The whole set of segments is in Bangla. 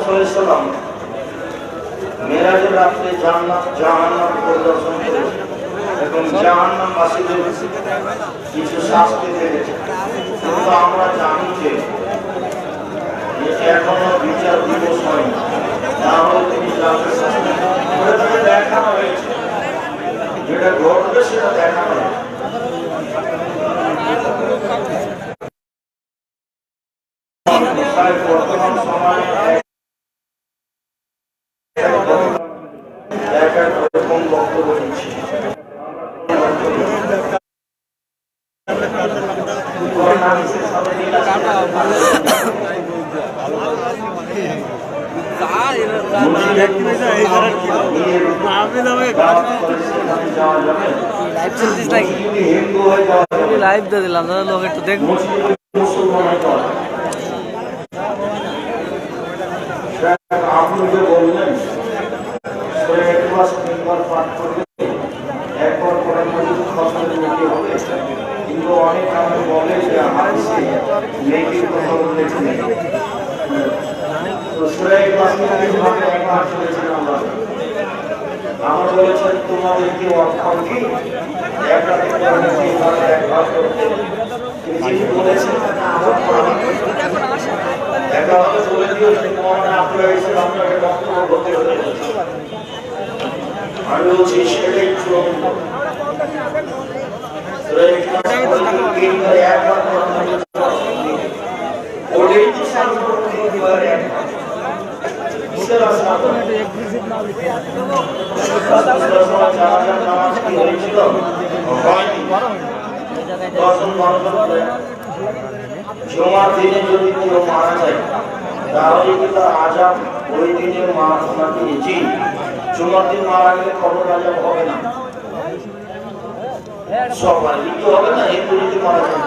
সাল্লাম মেরাজের রাত্রে জান্নাত জাহান্নাম পরিদর্শন করেছেন এবং জাহান্নামবাসীদের কিছু শাস্তি দিয়েছেন। কিন্তু আমরা জানি যে এখনো বিচার দিবস হয়নি, তাহলে তিনি শাস্তি দেখানো হয়েছে, যেটা ঘটবে সেটা দেখানো হয়েছে। বর্তমান সময়ে এরকম বক্তব্য দিচ্ছি। লাইভ দিয়ে দিলাম দাদা, লোক একটু দেখবো। আপনি যে বললেন পাঠ করবে একবার করে হবে, কিন্তু অনেক আমাকে বলে যে আমার মেয়েকে কথা বলেছে নেই। আমার বলেছেন তোমাদেরকে অক্ষর কি বলেছেন আমি বলছি সেটাই জমার দিনে যদি কেউ মারা যায় তাহলে কি তার আজাব ওই দিনে ওনাকে জি জমার দিন মারা গেলে খবর আজাব হবে না, সবাই লিখতে হবে না। এই যদি মারা যায়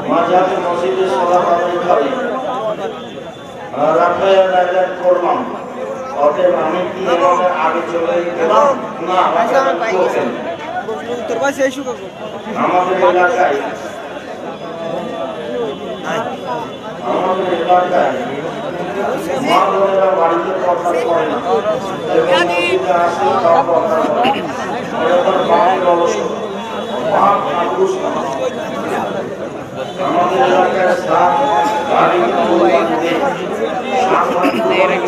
মাঝাবে মসজিদে সলাত আদায় করে রাফায় করলাম, অতএব আমি কি আগে চলে গেলাম না। আমাদের এলাকায় মা বোনেরা বাড়িতে কথা করে না, আমাদের এলাকায়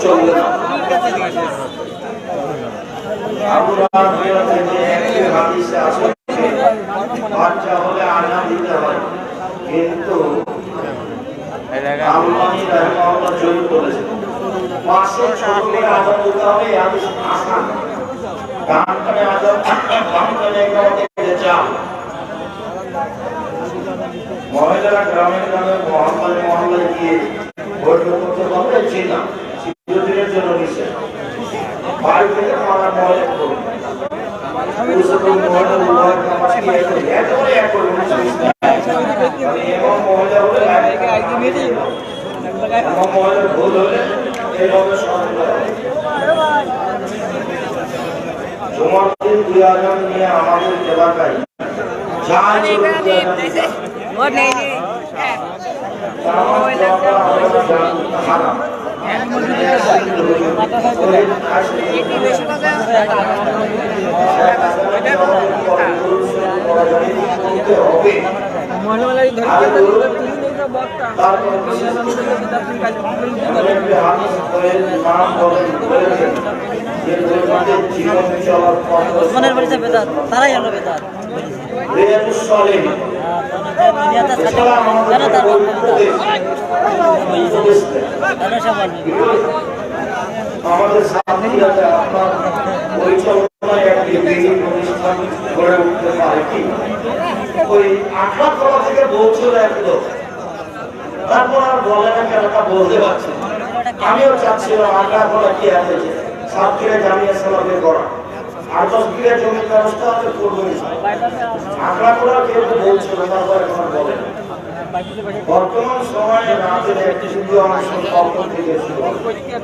চলবে না। বাচ্চা হলে আনা দিতে হয়, কিন্তু মহিলারা গ্রামে গ্রামে মহল্লায় মহল্লায় গিয়ে ভোট করতে পারছে না, চিরদিনের জন্য নিষেধ। বাড়ি থেকে মারা মহিলা করবে জমার দিন 2000 নিয়ে আমাদের এলাকায় ওসমানের বাড়িতে বেদাত, তারাই হলো বেদাত। আমাদের সাথীরা আপনার পরিচালনায় একটি প্রতিষ্ঠান গড়ে উঠতে পারে কি? ওই আটলাখোলা থেকে বলছিল একদম, তারপর আর বলে না কেন তা বলতে পারছি। আমিও চাচ্ছিলাম আটলাখোলা কি আছে সাতক্ষীরা জামিয়া সালামের গড়া আর 10 বিঘা জমির ব্যবস্থা আছে করবো। আটলাখোলা কেউ বলছিল, তারপর এখন বলে না। বর্তমান সময়ে রাতের একটি শুধু আমার সম্পর্ক থেকে শুরু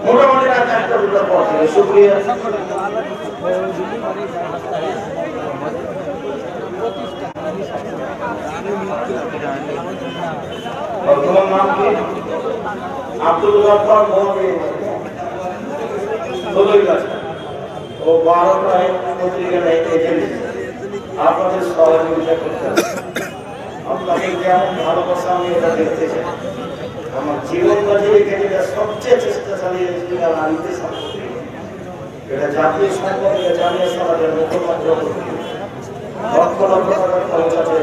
মোটামুটি রাত 1টা-2টার পর থেকে শুক্রিয়া। বর্তমান নাম কি? আব্দুল গফফার মোহাম্মদ ধলইগাছা ও 12টায় পত্রিকায় এজেন্সি আপনাদের সহযোগিতা করতে হবে। আপনাদের যেমন ভালোবাসা আমি এটা দেখতে চাই। আমার জীবন বাজি রেখে যেটা সবচেয়ে চেষ্টা চালিয়েছি নারীদের সম্পত্তি, এটা জাতীয় সম্পদ, এটা জানিয়ে সমাজের মুখপাত্র লক্ষ লক্ষ টাকার খরচ আছে।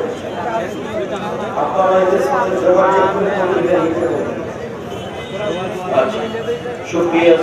আপনারা এদের সাথে যোগাযোগ করে পত্রিকা লিখতে পারেন। শুক্রিয়া।